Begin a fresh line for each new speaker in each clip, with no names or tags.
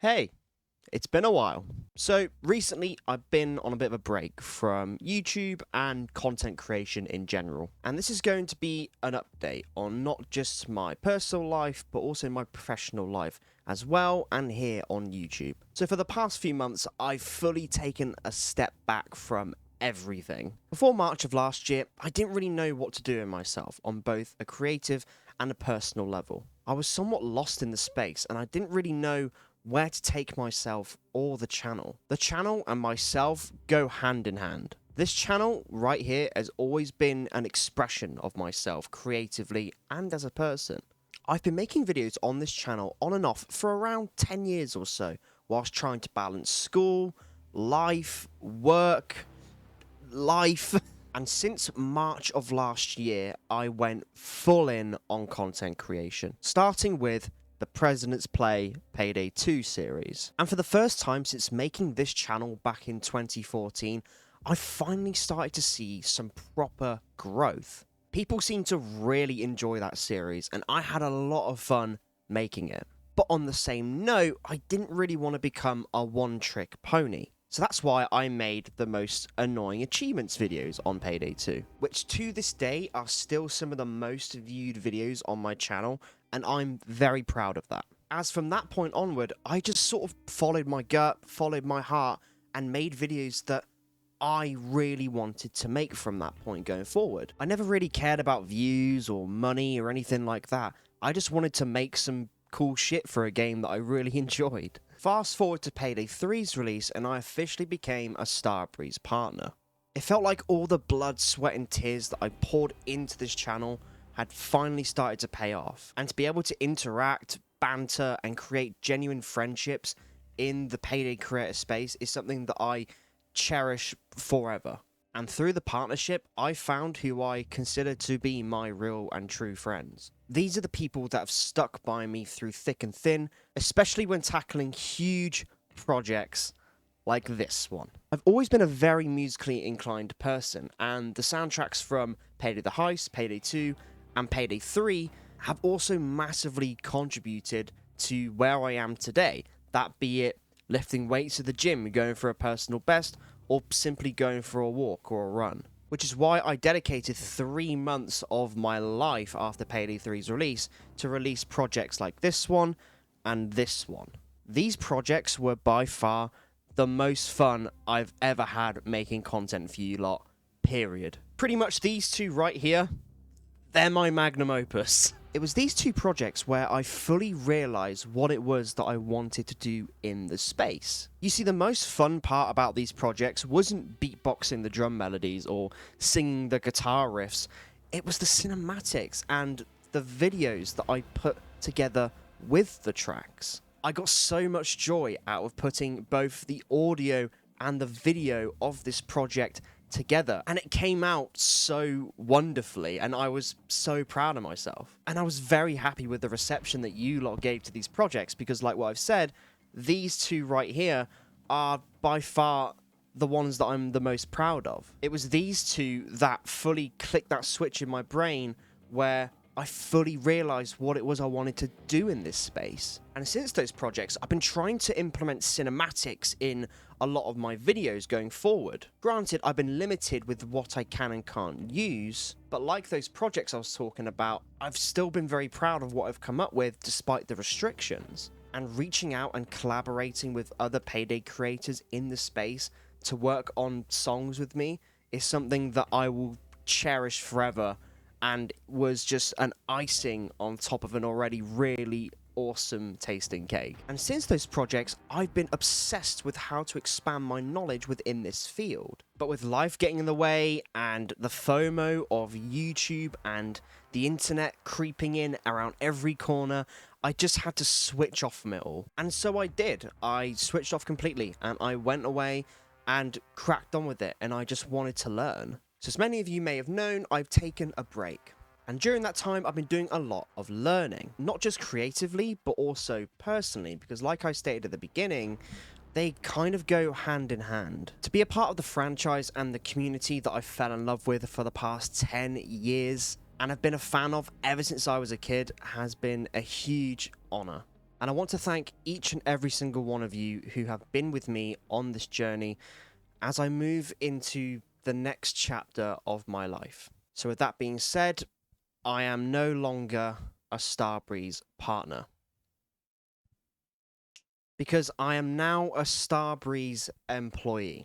Hey, it's been a while. So, recently I've been on a bit of a break from YouTube and content creation in general. And this is going to be an update on not just my personal life, but also my professional life as well, and here on YouTube. So, for the past few months, I've fully taken a step back from everything. Before March of last year, I didn't really know what to do in myself on both a creative and a personal level. I was somewhat lost in the space, and I didn't really know where to take myself or the channel. The channel and myself go hand in hand. This channel right here has always been an expression of myself creatively and as a person. I've been making videos on this channel on and off for around 10 years or so, whilst trying to balance school, life, work, life. And since March of last year, I went full in on content creation, starting with the President's Play Payday 2 series. And for the first time since making this channel back in 2014, I finally started to see some proper growth. People seem to really enjoy that series, and I had a lot of fun making it. But on the same note, I didn't really want to become a one-trick pony. So that's why I made the most annoying achievements videos on Payday 2, which to this day are still some of the most viewed videos on my channel, and I'm very proud of that. As from that point onward, I just sort of followed my gut, followed my heart, and made videos that I really wanted to make from that point going forward. I never really cared about views or money or anything like that. I just wanted to make some cool shit for a game that I really enjoyed. Fast forward to Payday 3's release, and I officially became a Starbreeze partner. It felt like all the blood, sweat, and tears that I poured into this channel had finally started to pay off. And to be able to interact, banter, and create genuine friendships in the Payday creator space is something that I cherish forever. And through the partnership, I found who I consider to be my real and true friends. These are the people that have stuck by me through thick and thin, especially when tackling huge projects like this one. I've always been a very musically inclined person, and the soundtracks from Payday the Heist, Payday 2, and Payday 3 have also massively contributed to where I am today. That be it lifting weights at the gym, going for a personal best, or simply going for a walk or a run. Which is why I dedicated 3 months of my life after Payday 3's release to release projects like this one and this one. These projects were by far the most fun I've ever had making content for you lot, period. Pretty much these two right here, they're my magnum opus. It was these two projects where I fully realised what it was that I wanted to do in the space. You see, the most fun part about these projects wasn't beatboxing the drum melodies or singing the guitar riffs, it was the cinematics and the videos that I put together with the tracks. I got so much joy out of putting both the audio and the video of this project together, and it came out so wonderfully, and I was so proud of myself. And I was very happy with the reception that you lot gave to these projects, because like what I've said, these two right here are by far the ones that I'm the most proud of. It was these two that fully clicked that switch in my brain where I fully realised what it was I wanted to do in this space. And since those projects, I've been trying to implement cinematics in a lot of my videos going forward. Granted, I've been limited with what I can and can't use, but like those projects I was talking about, I've still been very proud of what I've come up with despite the restrictions. And reaching out and collaborating with other Payday creators in the space to work on songs with me is something that I will cherish forever, and was just an icing on top of an already really awesome tasting cake. And since those projects, I've been obsessed with how to expand my knowledge within this field. But with life getting in the way and the FOMO of YouTube and the internet creeping in around every corner, I just had to switch off from it all. And so I did. I switched off completely, and I went away and cracked on with it, and I just wanted to learn. So as many of you may have known, I've taken a break. And during that time, I've been doing a lot of learning. Not just creatively, but also personally, because like I stated at the beginning, they kind of go hand in hand. To be a part of the franchise and the community that I fell in love with for the past 10 years, and have been a fan of ever since I was a kid, has been a huge honour. And I want to thank each and every single one of you who have been with me on this journey as I move into the next chapter of my life. So with that being said, I am no longer a Starbreeze partner, because I am now a Starbreeze employee.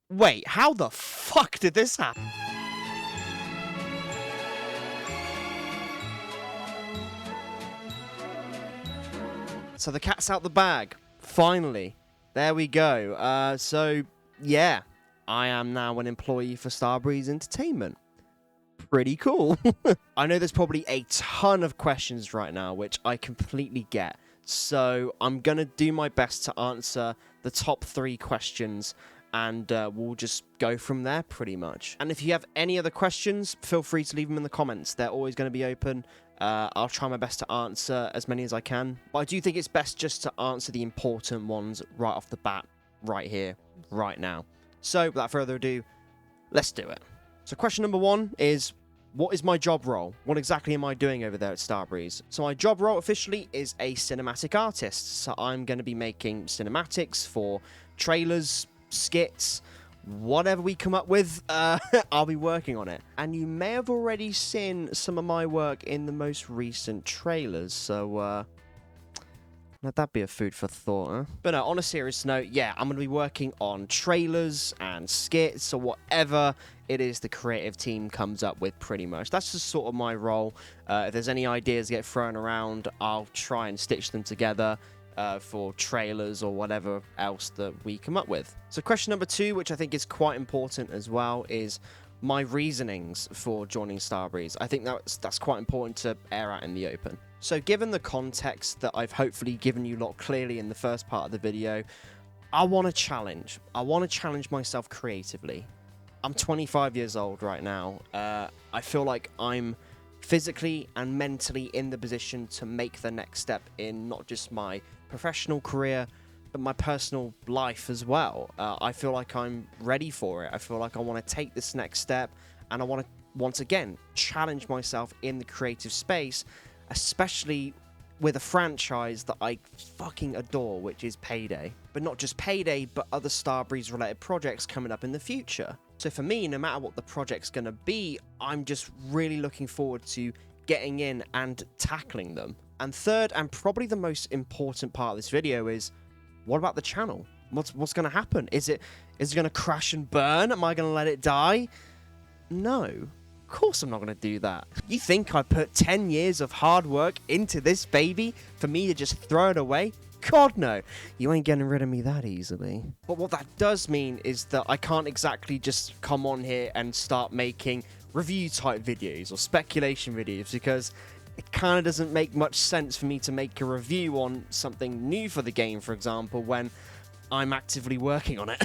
Wait, how the fuck did this happen? So the cat's out the bag. Finally. There we go. So, yeah. I am now an employee for Starbreeze Entertainment. Pretty cool. I know there's probably a ton of questions right now, which I completely get. So I'm going to do my best to answer the top 3 questions, and we'll just go from there pretty much. And if you have any other questions, feel free to leave them in the comments. They're always going to be open. I'll try my best to answer as many as I can. But I do think it's best just to answer the important ones right off the bat, right here, right now. So without further ado, let's do it. So question number 1 is, what is my job role? What exactly am I doing over there at Starbreeze? So my job role officially is a cinematic artist. So I'm going to be making cinematics for trailers, skits, whatever we come up with, I'll be working on it. And you may have already seen some of my work in the most recent trailers, so let that be a food for thought, huh? But no, on a serious note, yeah, I'm going to be working on trailers and skits or whatever it is the creative team comes up with, pretty much. That's just sort of my role. If there's any ideas get thrown around, I'll try and stitch them together for trailers or whatever else that we come up with. So question number 2, which I think is quite important as well, is my reasonings for joining Starbreeze. I think that's quite important to air out in the open. So given the context that I've hopefully given you a lot clearly in the first part of the video, I want to challenge. I want to challenge myself creatively. I'm 25 years old right now. I feel like I'm physically and mentally in the position to make the next step in not just my professional career, but my personal life as well. I feel like I'm ready for it. I feel like I want to take this next step, and I want to, once again, challenge myself in the creative space, especially with a franchise that I fucking adore, which is Payday. But not just Payday, but other Starbreeze related projects coming up in the future. So for me, no matter what the project's going to be, I'm just really looking forward to getting in and tackling them. And third, and probably the most important part of this video, is what about the channel? What's going to happen? Is it going to crash and burn? Am I going to let it die? No. Of course I'm not going to do that. You think I put 10 years of hard work into this baby for me to just throw it away? God, no. You ain't getting rid of me that easily. But what that does mean is that I can't exactly just come on here and start making review-type videos or speculation videos, because it kind of doesn't make much sense for me to make a review on something new for the game, for example, when I'm actively working on it,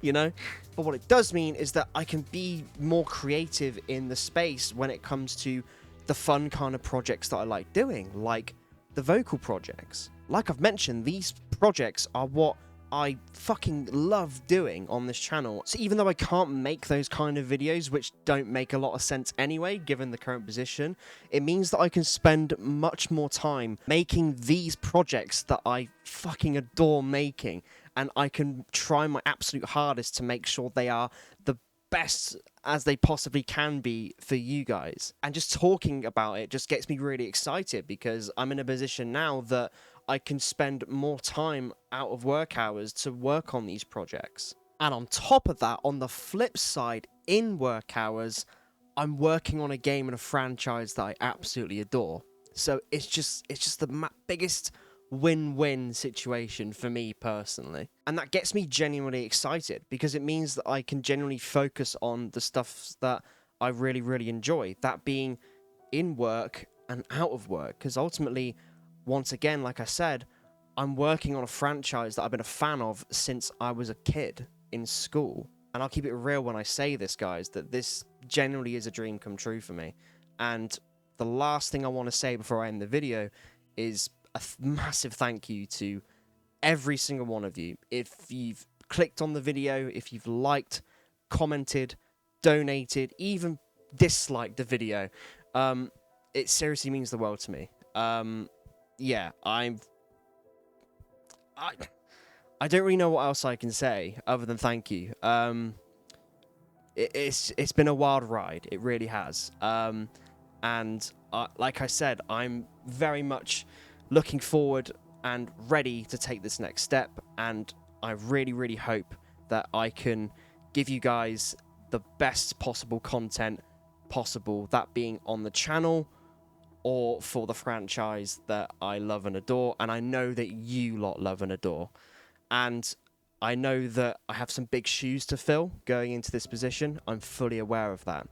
you know? But what it does mean is that I can be more creative in the space when it comes to the fun kind of projects that I like doing, like the vocal projects. Like I've mentioned, these projects are what I fucking love doing on this channel. So even though I can't make those kind of videos, which don't make a lot of sense anyway, given the current position, it means that I can spend much more time making these projects that I fucking adore making. And I can try my absolute hardest to make sure they are the best as they possibly can be for you guys. And just talking about it just gets me really excited, because I'm in a position now that I can spend more time out of work hours to work on these projects. And on top of that, on the flip side, in work hours, I'm working on a game and a franchise that I absolutely adore. So it's just the biggest win-win situation for me personally. And that gets me genuinely excited, because it means that I can genuinely focus on the stuff that I really, really enjoy. That being in work and out of work, because ultimately, once again, like I said, I'm working on a franchise that I've been a fan of since I was a kid in school. And I'll keep it real when I say this, guys, that this genuinely is a dream come true for me. And the last thing I want to say before I end the video is a massive thank you to every single one of you. If you've clicked on the video, if you've liked, commented, donated, even disliked the video. It seriously means the world to me. Yeah, I don't really know what else I can say other than thank you. It's been a wild ride. It really has. And like I said, I'm very much looking forward and ready to take this next step. And I really, really hope that I can give you guys the best possible content possible, that being on the channel or for the franchise that I love and adore, and I know that you lot love and adore. And I know that I have some big shoes to fill going into this position. I'm fully aware of that.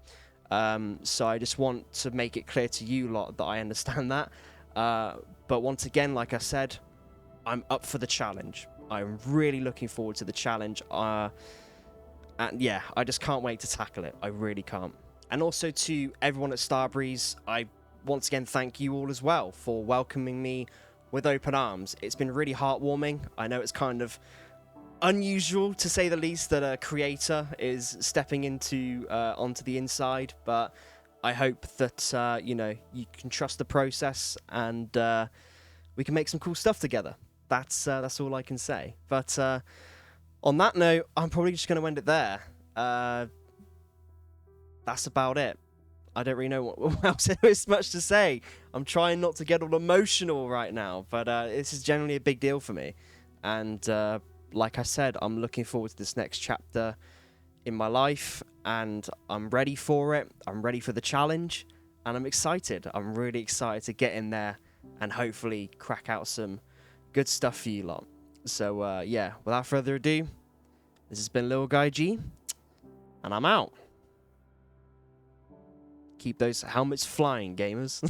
So I just want to make it clear to you lot that I understand that. But once again, like I said, I'm up for the challenge. I'm really looking forward to the challenge. And yeah, I just can't wait to tackle it. I really can't. And also to everyone at Starbreeze, I once again thank you all as well for welcoming me with open arms. It's been really heartwarming. I know it's kind of unusual, to say the least, that a creator is stepping into onto the inside, but I hope that you know, you can trust the process and we can make some cool stuff together. That's all I can say. But on that note, I'm probably just going to end it there. That's about it. I don't really know what else there is much to say. I'm trying not to get all emotional right now, but this is generally a big deal for me. And like I said, I'm looking forward to this next chapter in my life, and I'm ready for it. I'm ready for the challenge, and I'm excited. I'm really excited to get in there and hopefully crack out some good stuff for you lot. So yeah, without further ado, this has been Little Guy G, and I'm out. Keep those helmets flying, gamers.